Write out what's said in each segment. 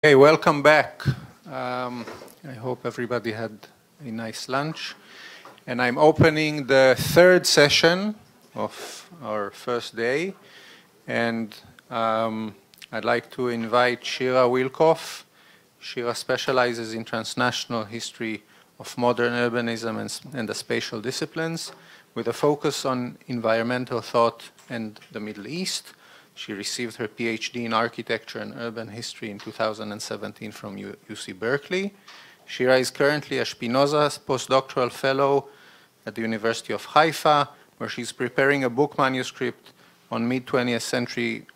Hey, welcome back. I hope everybody had a nice lunch. And I'm opening the third session of our first day. And I'd like to invite Shira Wilkof. Shira specializes in transnational history of modern urbanism and the spatial disciplines, with a focus on environmental thought and the Middle East. She received her PhD in architecture and urban history in 2017 from UC Berkeley. Shira is currently a Spinoza postdoctoral fellow at the University of Haifa, where she's preparing a book manuscript on mid-20th century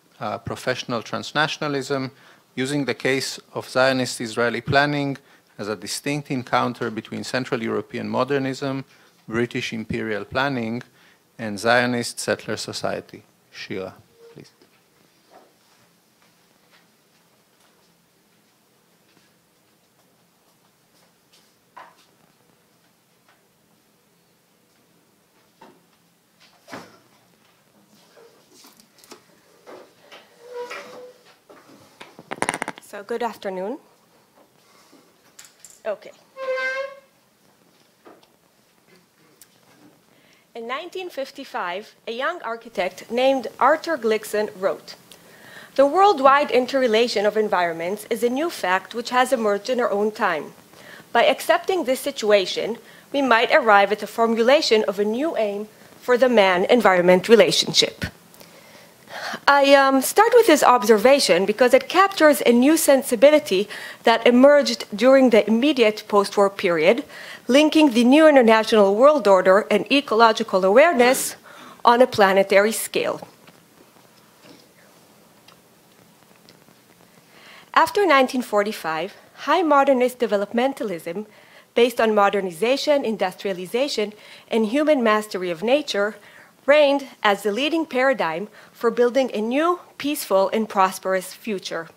professional transnationalism, using the case of Zionist Israeli planning as a distinct encounter between Central European modernism, British imperial planning, and Zionist settler society. Shira, please. So good afternoon. Okay. In 1955, a young architect named Arthur Glickson wrote, "The worldwide interrelation of environments is a new fact which has emerged in our own time. By accepting this situation, we might arrive at the formulation of a new aim for the man-environment relationship." I start with this observation because it captures a new sensibility that emerged during the immediate post-war period, linking the new international world order and ecological awareness on a planetary scale. After 1945, high modernist developmentalism, based on modernization, industrialization, and human mastery of nature, reigned as the leading paradigm for building a new, peaceful, and prosperous future.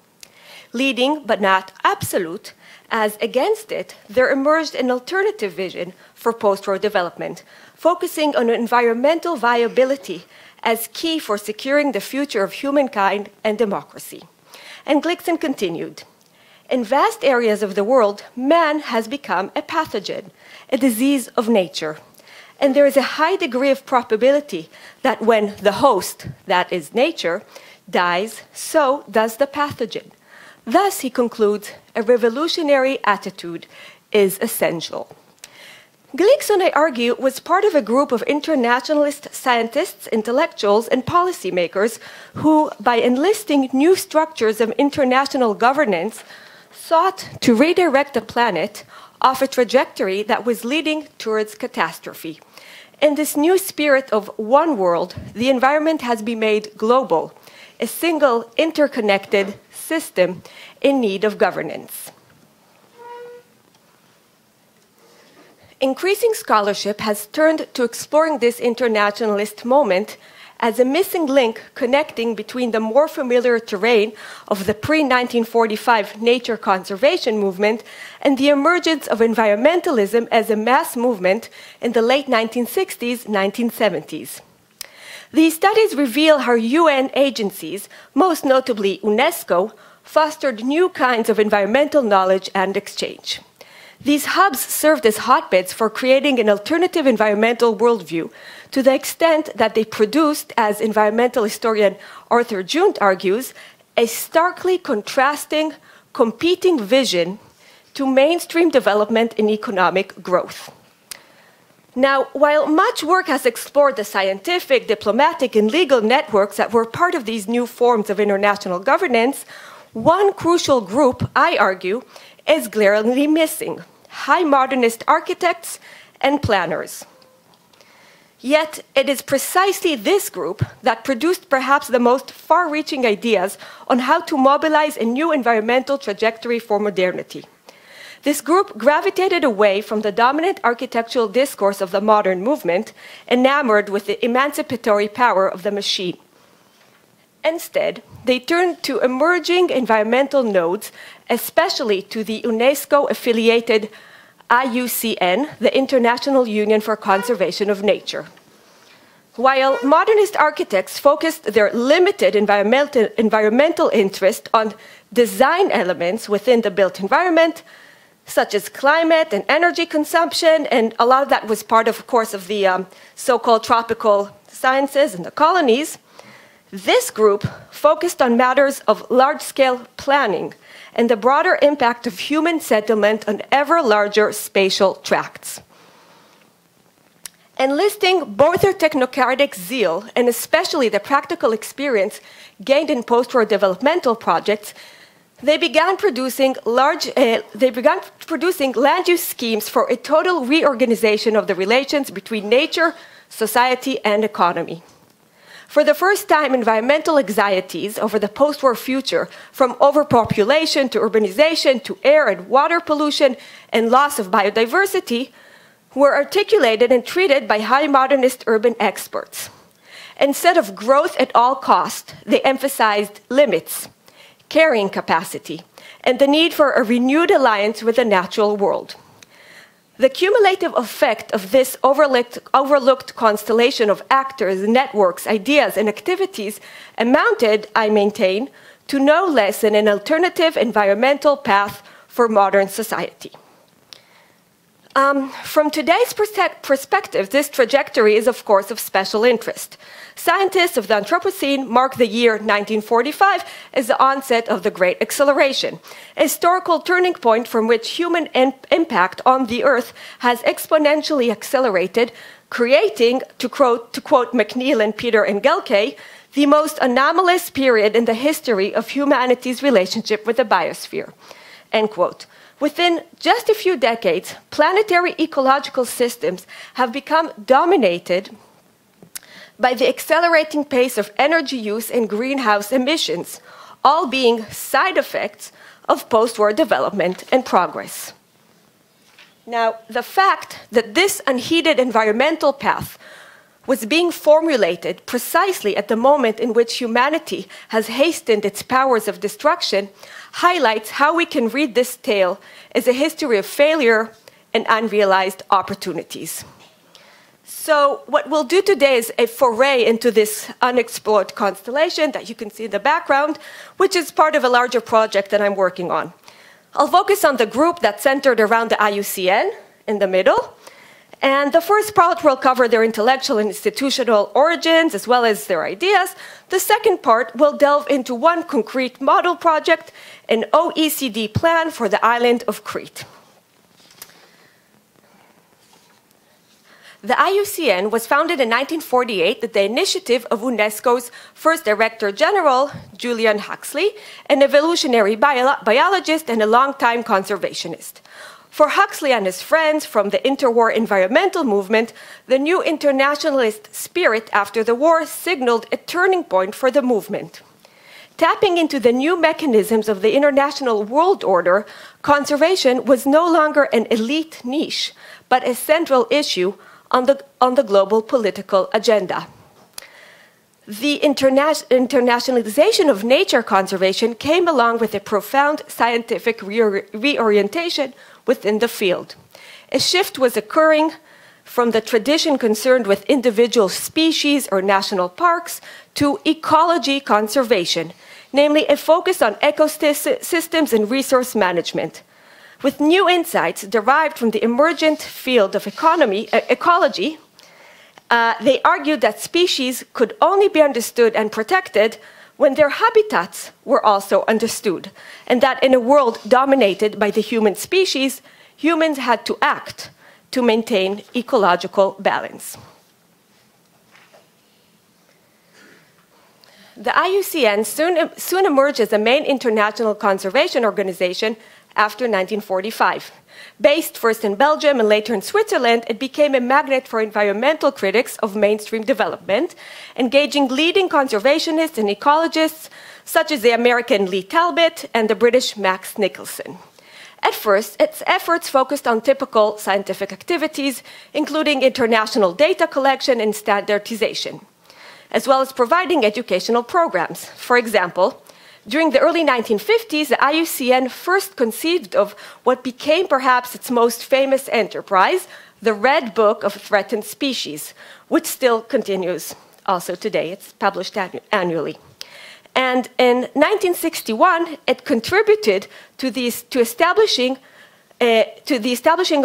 Leading, but not absolute, as against it, there emerged an alternative vision for post-war development, focusing on environmental viability as key for securing the future of humankind and democracy. And Glickson continued, "In vast areas of the world, man has become a pathogen, a disease of nature. And there is a high degree of probability that when the host, that is nature, dies, so does the pathogen. Thus," he concludes, "a revolutionary attitude is essential." Glickson, I argue, was part of a group of internationalist scientists, intellectuals, and policymakers who, by enlisting new structures of international governance, sought to redirect the planet off a trajectory that was leading towards catastrophe. In this new spirit of one world, the environment has been made global, a single interconnected system in need of governance. Increasing scholarship has turned to exploring this internationalist moment as a missing link connecting between the more familiar terrain of the pre-1945 nature conservation movement and the emergence of environmentalism as a mass movement in the late 1960s, 1970s. These studies reveal how UN agencies, most notably UNESCO, fostered new kinds of environmental knowledge and exchange. These hubs served as hotbeds for creating an alternative environmental worldview, to the extent that they produced, as environmental historian Arthur Junt argues, a starkly contrasting, competing vision to mainstream development in economic growth. Now, while much work has explored the scientific, diplomatic, and legal networks that were part of these new forms of international governance, one crucial group, I argue, is glaringly missing: high modernist architects and planners. Yet it is precisely this group that produced perhaps the most far-reaching ideas on how to mobilize a new environmental trajectory for modernity. This group gravitated away from the dominant architectural discourse of the modern movement, enamored with the emancipatory power of the machine. Instead, they turned to emerging environmental nodes, especially to the UNESCO-affiliated IUCN, the International Union for Conservation of Nature. While modernist architects focused their limited environmental interest on design elements within the built environment, such as climate and energy consumption, and a lot of that was part of course, of the so-called tropical sciences in the colonies, this group focused on matters of large-scale planning and the broader impact of human settlement on ever larger spatial tracts. Enlisting both their technocratic zeal and especially the practical experience gained in post-war developmental projects, they began producing land use schemes for a total reorganization of the relations between nature, society, and economy. For the first time, environmental anxieties over the post-war future, from overpopulation to urbanization to air and water pollution and loss of biodiversity, were articulated and treated by high modernist urban experts. Instead of growth at all costs, they emphasized limits, carrying capacity, and the need for a renewed alliance with the natural world. The cumulative effect of this overlooked constellation of actors, networks, ideas, and activities amounted, I maintain, to no less than an alternative environmental path for modern society. From today's perspective, this trajectory is, of course, of special interest. Scientists of the Anthropocene mark the year 1945 as the onset of the Great Acceleration, a historical turning point from which human impact on the Earth has exponentially accelerated, creating, to quote McNeill and Peter Engelke, the most anomalous period in the history of humanity's relationship with the biosphere, end quote. Within just a few decades, planetary ecological systems have become dominated by the accelerating pace of energy use and greenhouse emissions, all being side effects of post-war development and progress. Now, the fact that this unheeded environmental path was being formulated precisely at the moment in which humanity has hastened its powers of destruction highlights how we can read this tale as a history of failure and unrealized opportunities. So what we'll do today is a foray into this unexplored constellation that you can see in the background, which is part of a larger project that I'm working on. I'll focus on the group that's centered around the IUCN in the middle. And the first part will cover their intellectual and institutional origins as well as their ideas. The second part will delve into one concrete model project, an OECD plan for the island of Crete. The IUCN was founded in 1948 at the initiative of UNESCO's first Director General, Julian Huxley, an evolutionary biologist and a longtime conservationist. For Huxley and his friends from the interwar environmental movement, the new internationalist spirit after the war signaled a turning point for the movement. Tapping into the new mechanisms of the international world order, conservation was no longer an elite niche, but a central issue on the global political agenda. The internationalization of nature conservation came along with a profound scientific reorientation within the field. A shift was occurring from the tradition concerned with individual species or national parks to ecology conservation, namely a focus on ecosystems and resource management. With new insights derived from the emergent field of ecology, they argued that species could only be understood and protected when their habitats were also understood, and that in a world dominated by the human species, humans had to act to maintain ecological balance. The IUCN soon emerged as a main international conservation organization after 1945. Based first in Belgium and later in Switzerland, it became a magnet for environmental critics of mainstream development, engaging leading conservationists and ecologists such as the American Lee Talbot and the British Max Nicholson. At first, its efforts focused on typical scientific activities, including international data collection and standardization, as well as providing educational programs. For example, during the early 1950s, the IUCN first conceived of what became perhaps its most famous enterprise, the Red Book of Threatened Species, which still continues also today. It's published annually. And in 1961, it contributed to the establishing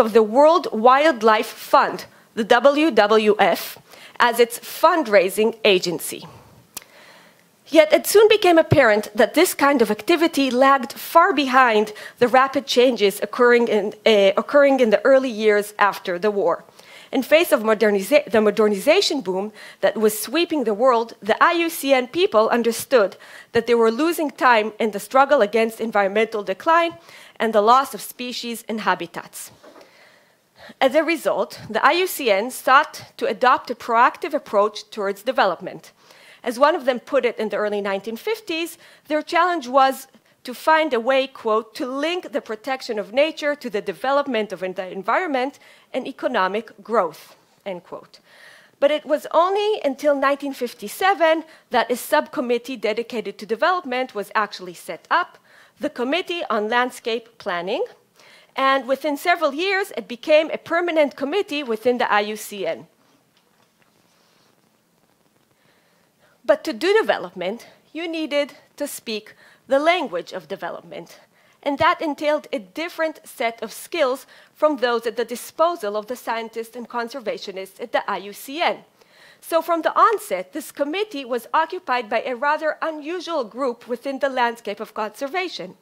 of the World Wildlife Fund, the WWF, as its fundraising agency. Yet it soon became apparent that this kind of activity lagged far behind the rapid changes occurring in the early years after the war. In face of the modernization boom that was sweeping the world, the IUCN people understood that they were losing time in the struggle against environmental decline and the loss of species and habitats. As a result, the IUCN sought to adopt a proactive approach towards development. As one of them put it in the early 1950s, their challenge was to find a way, quote, to link the protection of nature to the development of the environment and economic growth, end quote. But it was only until 1957 that a subcommittee dedicated to development was actually set up, the Committee on Landscape Planning, and within several years it became a permanent committee within the IUCN. But to do development, you needed to speak the language of development, and that entailed a different set of skills from those at the disposal of the scientists and conservationists at the IUCN. So from the onset, this committee was occupied by a rather unusual group within the landscape of conservation: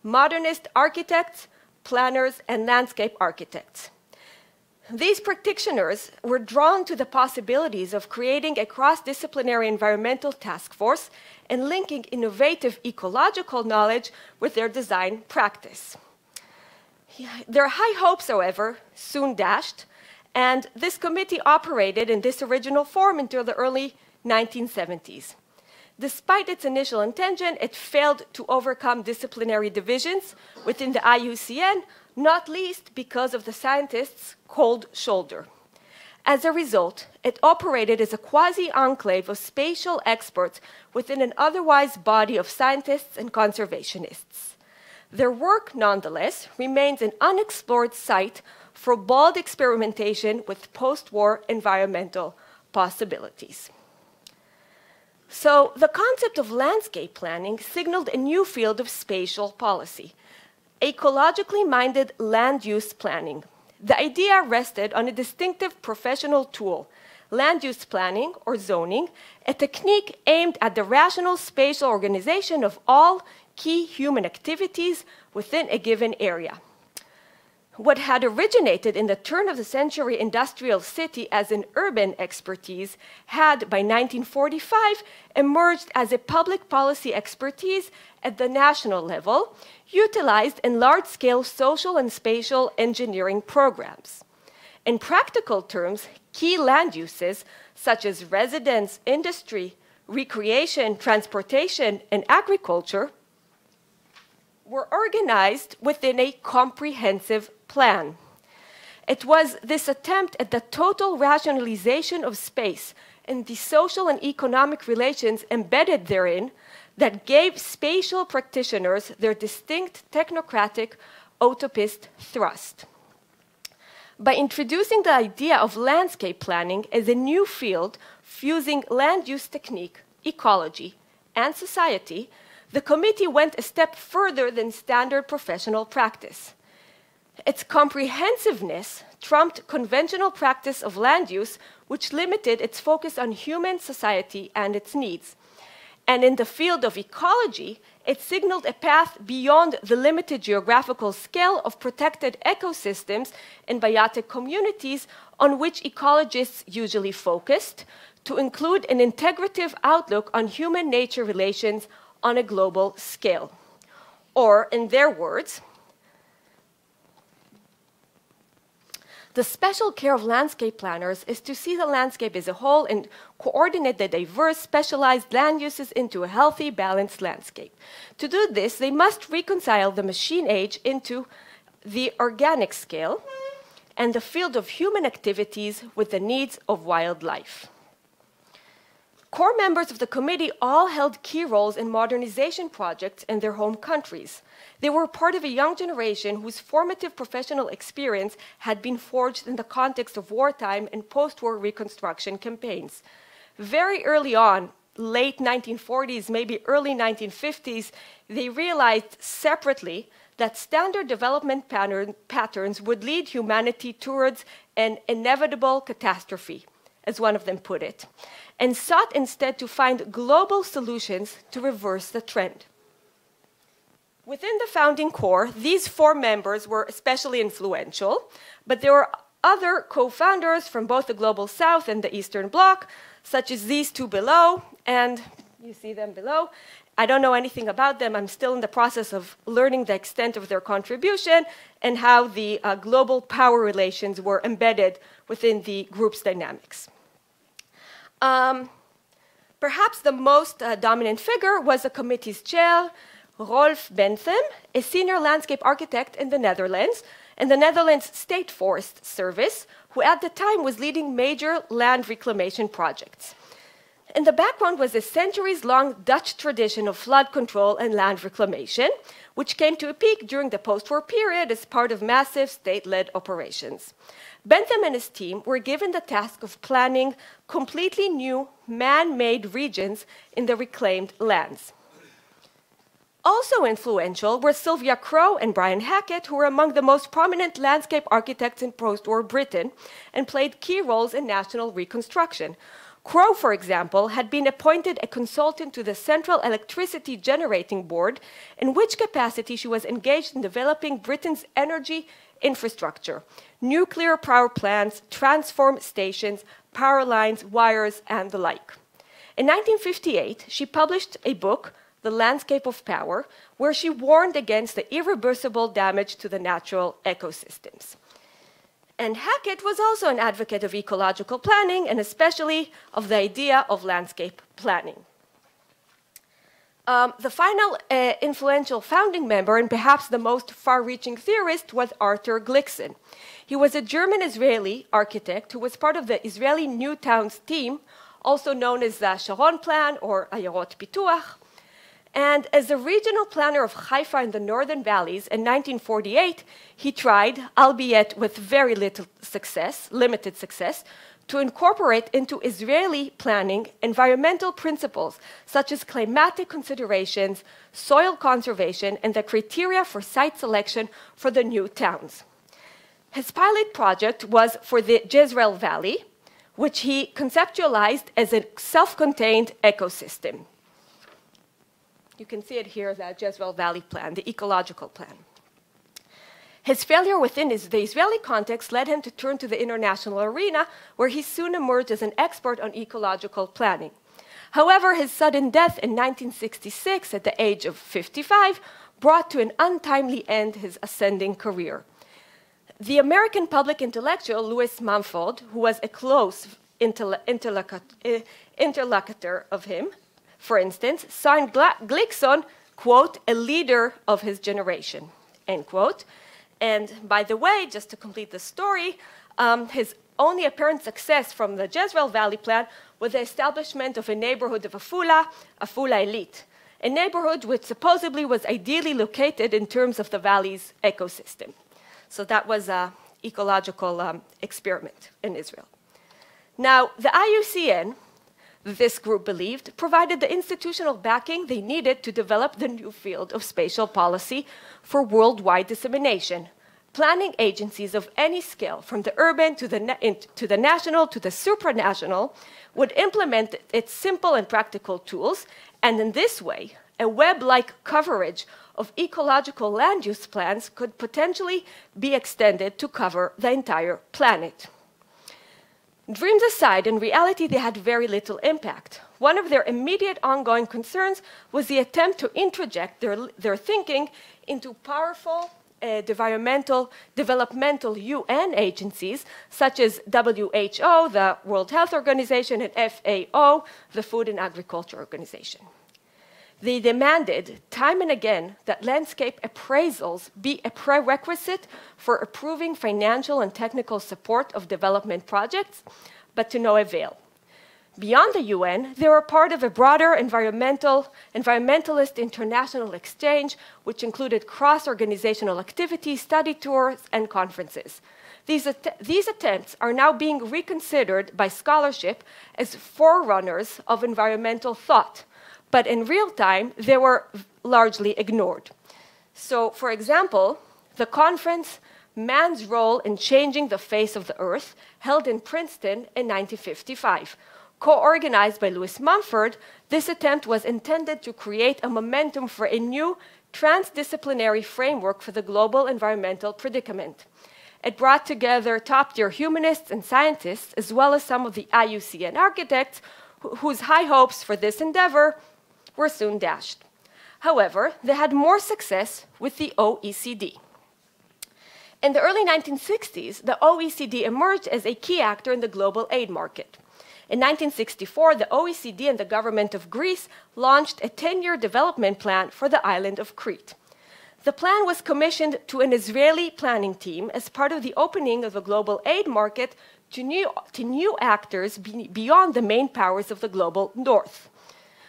modernist architects, planners, and landscape architects. These practitioners were drawn to the possibilities of creating a cross-disciplinary environmental task force and linking innovative ecological knowledge with their design practice. Their high hopes, however, soon dashed, and this committee operated in this original form until the early 1970s. Despite its initial intention, it failed to overcome disciplinary divisions within the IUCN, not least because of the scientists' cold shoulder. As a result, it operated as a quasi-enclave of spatial experts within an otherwise body of scientists and conservationists. Their work, nonetheless, remains an unexplored site for bold experimentation with post-war environmental possibilities. So the concept of landscape planning signaled a new field of spatial policy: ecologically minded land use planning. The idea rested on a distinctive professional tool, land use planning, or zoning, a technique aimed at the rational spatial organization of all key human activities within a given area. What had originated in the turn-of-the-century industrial city as an urban expertise had, by 1945, emerged as a public policy expertise at the national level, utilized in large-scale social and spatial engineering programs. In practical terms, key land uses, such as residence, industry, recreation, transportation, and agriculture, were organized within a comprehensive plan. It was this attempt at the total rationalization of space and the social and economic relations embedded therein that gave spatial practitioners their distinct technocratic utopist thrust. By introducing the idea of landscape planning as a new field fusing land use technique, ecology, and society, the committee went a step further than standard professional practice. Its comprehensiveness trumped conventional practice of land use, which limited its focus on human society and its needs. And in the field of ecology, it signaled a path beyond the limited geographical scale of protected ecosystems and biotic communities on which ecologists usually focused, to include an integrative outlook on human-nature relations on a global scale. Or, in their words, the special care of landscape planners is to see the landscape as a whole and coordinate the diverse, specialized land uses into a healthy, balanced landscape. To do this, they must reconcile the machine age into the organic scale and the field of human activities with the needs of wildlife. Core members of the committee all held key roles in modernization projects in their home countries. They were part of a young generation whose formative professional experience had been forged in the context of wartime and post-war reconstruction campaigns. Very early on, late 1940s, maybe early 1950s, they realized separately that standard development patterns would lead humanity towards an inevitable catastrophe, as one of them put it, and sought instead to find global solutions to reverse the trend. Within the founding core, these 4 members were especially influential, but there were other co-founders from both the Global South and the Eastern Bloc, such as these 2 below, and you see them below. I don't know anything about them. I'm still in the process of learning the extent of their contribution and how the global power relations were embedded within the group's dynamics. Perhaps the most dominant figure was the committee's chair, Rolf Bentham, a senior landscape architect in the Netherlands State Forest Service, who at the time was leading major land reclamation projects. In the background was a centuries-long Dutch tradition of flood control and land reclamation, which came to a peak during the post-war period as part of massive state-led operations. Bentham and his team were given the task of planning completely new man-made regions in the reclaimed lands. Also influential were Sylvia Crow and Brian Hackett, who were among the most prominent landscape architects in post-war Britain and played key roles in national reconstruction. Crow, for example, had been appointed a consultant to the Central Electricity Generating Board, in which capacity she was engaged in developing Britain's energy infrastructure, nuclear power plants, transform stations, power lines, wires, and the like. In 1958, she published a book, The Landscape of Power, where she warned against the irreversible damage to the natural ecosystems. And Hackett was also an advocate of ecological planning, and especially of the idea of landscape planning. The final influential founding member, and perhaps the most far-reaching theorist, was Arthur Glickson. He was a German-Israeli architect who was part of the Israeli New Towns team, also known as the Sharon Plan or Ayarot Pituach. And as a regional planner of Haifa in the northern valleys in 1948, he tried, albeit with very little success, limited success, to incorporate into Israeli planning environmental principles such as climatic considerations, soil conservation, and the criteria for site selection for the new towns. His pilot project was for the Jezreel Valley, which he conceptualized as a self-contained ecosystem. You can see it here, the Jezreel Valley plan, the ecological plan. His failure within the Israeli context led him to turn to the international arena, where he soon emerged as an expert on ecological planning. However, his sudden death in 1966 at the age of 55 brought to an untimely end his ascending career. The American public intellectual Louis Mumford, who was a close interlocutor of him, for instance, signed Glickson, quote, a leader of his generation, end quote. And by the way, just to complete the story, his only apparent success from the Jezreel Valley plan was the establishment of a neighborhood of Afula Elite, a neighborhood which supposedly was ideally located in terms of the valley's ecosystem. So that was an ecological experiment in Israel. Now, the IUCN, this group believed, provided the institutional backing they needed to develop the new field of spatial policy for worldwide dissemination. Planning agencies of any scale, from the urban to the national to the supranational, would implement its simple and practical tools, and in this way, a web-like coverage of ecological land use plans could potentially be extended to cover the entire planet. Dreams aside, in reality, they had very little impact. One of their immediate ongoing concerns was the attempt to introject their thinking into powerful developmental UN agencies, such as WHO, the World Health Organization, and FAO, the Food and Agriculture Organization. They demanded time and again that landscape appraisals be a prerequisite for approving financial and technical support of development projects, but to no avail. Beyond the UN, they were part of a broader environmentalist international exchange, which included cross-organizational activities, study tours, and conferences. These attempts are now being reconsidered by scholarship as forerunners of environmental thought, but in real time, they were largely ignored. So, for example, the conference, Man's Role in Changing the Face of the Earth, held in Princeton in 1955. Co-organized by Louis Mumford, this attempt was intended to create a momentum for a new transdisciplinary framework for the global environmental predicament. It brought together top-tier humanists and scientists, as well as some of the IUCN architects, whose high hopes for this endeavor were soon dashed. However, they had more success with the OECD. In the early 1960s, the OECD emerged as a key actor in the global aid market. In 1964, the OECD and the government of Greece launched a 10-year development plan for the island of Crete. The plan was commissioned to an Israeli planning team as part of the opening of the global aid market to new actors beyond the main powers of the global north.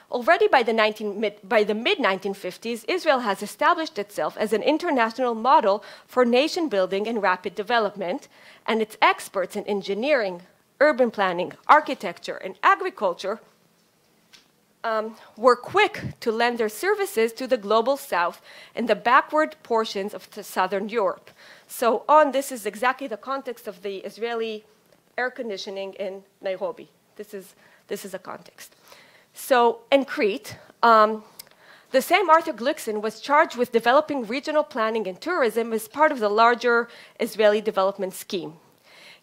Already by the mid-1950s, Israel has established itself as an international model for nation building and rapid development, and its experts in engineering, urban planning, architecture, and agriculture were quick to lend their services to the global south and the backward portions of southern Europe. So this is exactly the context of the Israeli air conditioning in Nairobi. This is a context. So in Crete, the same Arthur Glickson was charged with developing regional planning and tourism as part of the larger Israeli development scheme.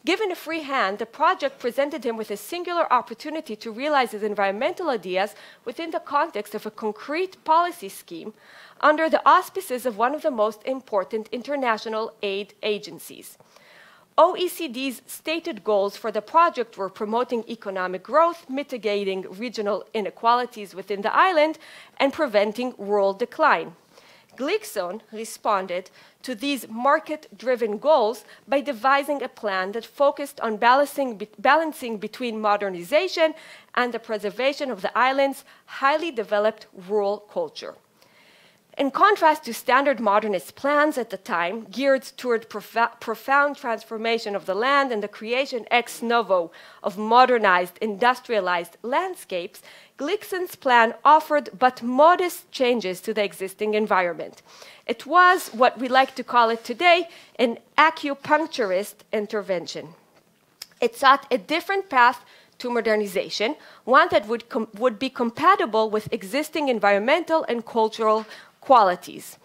Given a free hand, the project presented him with a singular opportunity to realize his environmental ideas within the context of a concrete policy scheme under the auspices of one of the most important international aid agencies. OECD's stated goals for the project were promoting economic growth, mitigating regional inequalities within the island, and preventing rural decline. Glickson responded to these market-driven goals by devising a plan that focused on balancing between modernization and the preservation of the island's highly developed rural culture. In contrast to standard modernist plans at the time, geared toward profound transformation of the land and the creation ex novo of modernized, industrialized landscapes, Glickson's plan offered but modest changes to the existing environment. It was what we like to call it today, an acupuncturist intervention. It sought a different path to modernization, one that would be compatible with existing environmental and cultural qualities.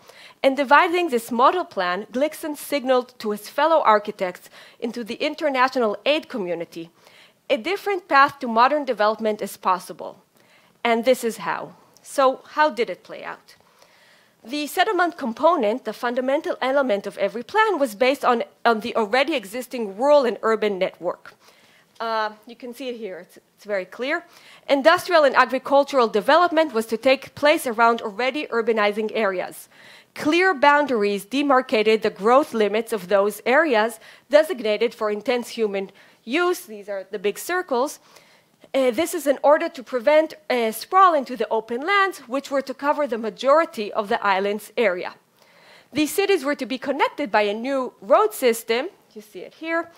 In devising this model plan, Glickson signaled to his fellow architects into the international aid community, a different path to modern development is possible. And this is how. So how did it play out? The settlement component, the fundamental element of every plan, was based on the already existing rural and urban network. You can see it here, it's very clear. Industrial and agricultural development was to take place around already urbanizing areas. Clear boundaries demarcated the growth limits of those areas designated for intense human use. These are the big circles. This is in order to prevent sprawl into the open lands, which were to cover the majority of the island's area. These cities were to be connected by a new road system, you see it here,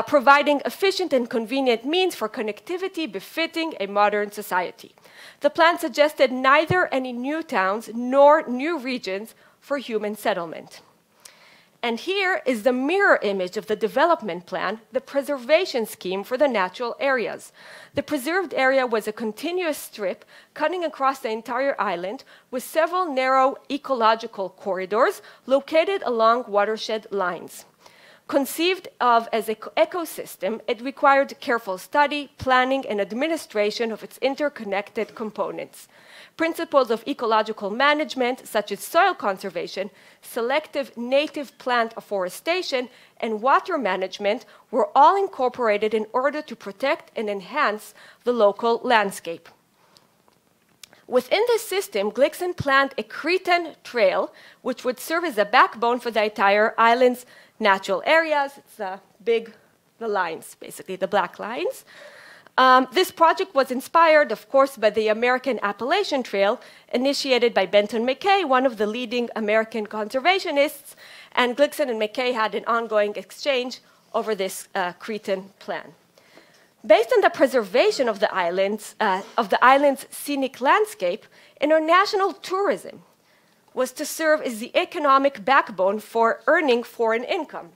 providing efficient and convenient means for connectivity befitting a modern society. The plan suggested neither any new towns nor new regions for human settlement. And here is the mirror image of the development plan, the preservation scheme for the natural areas. The preserved area was a continuous strip cutting across the entire island with several narrow ecological corridors located along watershed lines. Conceived of as an ecosystem, it required careful study, planning, and administration of its interconnected components. Principles of ecological management, such as soil conservation, selective native plant afforestation, and water management, were all incorporated in order to protect and enhance the local landscape. Within this system, Glickson planned a Cretan trail, which would serve as a backbone for the entire island's natural areas. It's the lines, basically, the black lines. This project was inspired, of course, by the American Appalachian Trail, initiated by Benton McKay, one of the leading American conservationists, and Glickson and McKay had an ongoing exchange over this Cretan plan. Based on the preservation of the island's scenic landscape, international tourism was to serve as the economic backbone for earning foreign income.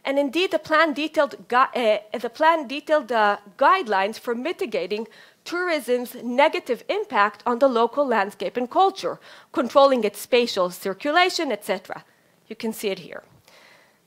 And indeed, the plan detailed guidelines for mitigating tourism's negative impact on the local landscape and culture, controlling its spatial circulation, etc. You can see it here.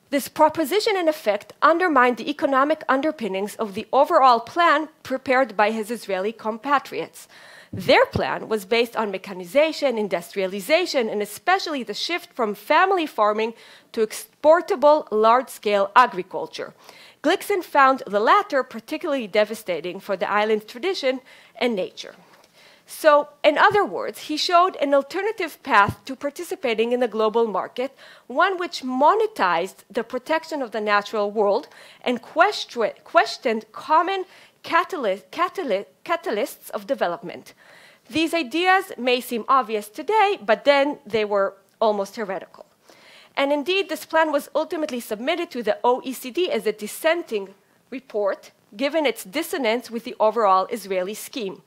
This proposition, in effect, undermined the economic underpinnings of the overall plan prepared by his Israeli compatriots. Their plan was based on mechanization, industrialization, and especially the shift from family farming to exportable large-scale agriculture. Glickson found the latter particularly devastating for the island's tradition and nature. So, in other words, he showed an alternative path to participating in the global market, one which monetized the protection of the natural world and questioned common catalysts of development. These ideas may seem obvious today, but then they were almost heretical. And indeed, this plan was ultimately submitted to the OECD as a dissenting report, given its dissonance with the overall Israeli scheme.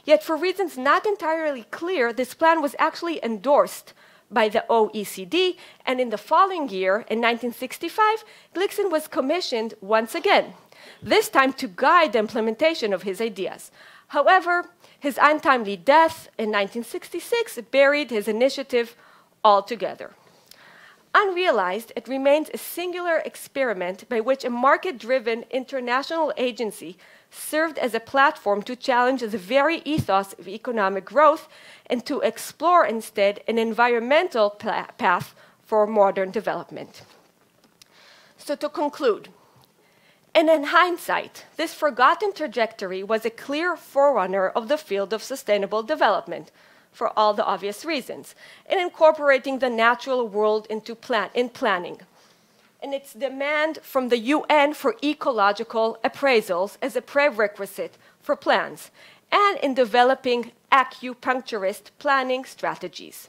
Yet, for reasons not entirely clear, this plan was actually endorsed by the OECD, and in the following year, in 1965, Glickson was commissioned once again, this time to guide the implementation of his ideas. However, his untimely death in 1966 buried his initiative altogether. Unrealized, it remains a singular experiment by which a market-driven international agency served as a platform to challenge the very ethos of economic growth and to explore instead an environmental path for modern development. So to conclude, and in hindsight, this forgotten trajectory was a clear forerunner of the field of sustainable development for all the obvious reasons, in incorporating the natural world into planning, and its demand from the UN for ecological appraisals as a prerequisite for plans, and in developing acupuncturist planning strategies.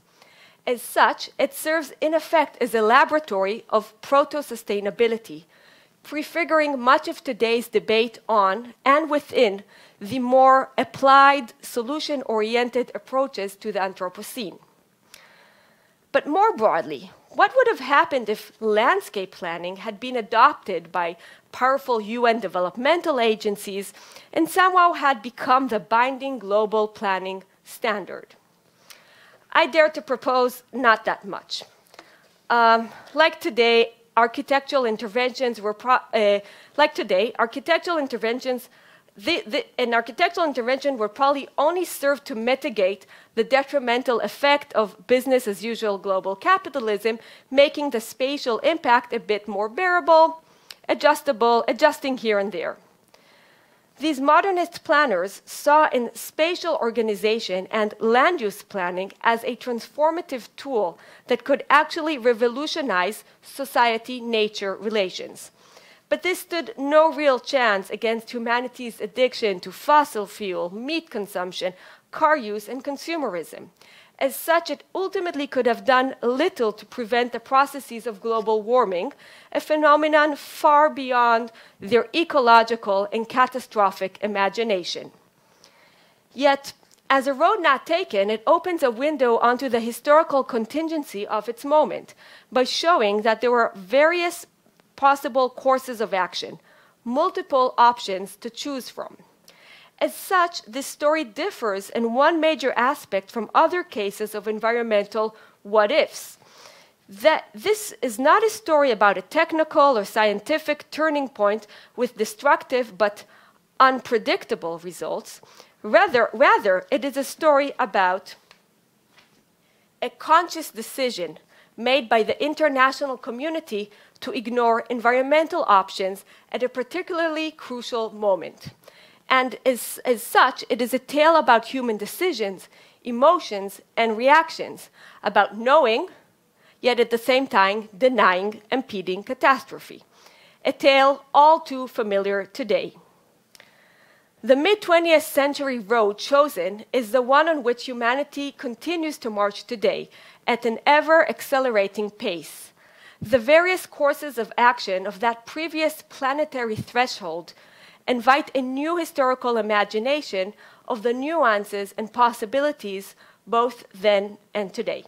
As such, it serves in effect as a laboratory of proto-sustainability, prefiguring much of today's debate on and within the more applied, solution-oriented approaches to the Anthropocene. But more broadly, what would have happened if landscape planning had been adopted by powerful UN developmental agencies and somehow had become the binding global planning standard? I dare to propose not that much. Like today, architectural interventions were an architectural intervention would probably only serve to mitigate the detrimental effect of business-as-usual global capitalism, making the spatial impact a bit more bearable, adjusting here and there. These modernist planners saw in spatial organization and land use planning as a transformative tool that could actually revolutionize society-nature relations. But this stood no real chance against humanity's addiction to fossil fuel, meat consumption, car use, and consumerism. As such, it ultimately could have done little to prevent the processes of global warming, a phenomenon far beyond their ecological and catastrophic imagination. Yet, as a road not taken, it opens a window onto the historical contingency of its moment by showing that there were various possible courses of action, multiple options to choose from. As such, this story differs in one major aspect from other cases of environmental what-ifs. That this is not a story about a technical or scientific turning point with destructive but unpredictable results. Rather, it is a story about a conscious decision made by the international community to ignore environmental options at a particularly crucial moment. And as such, it is a tale about human decisions, emotions, and reactions, about knowing, yet at the same time denying impending catastrophe. A tale all too familiar today. The mid-20th century road chosen is the one on which humanity continues to march today at an ever-accelerating pace. The various courses of action of that previous planetary threshold invite a new historical imagination of the nuances and possibilities both then and today.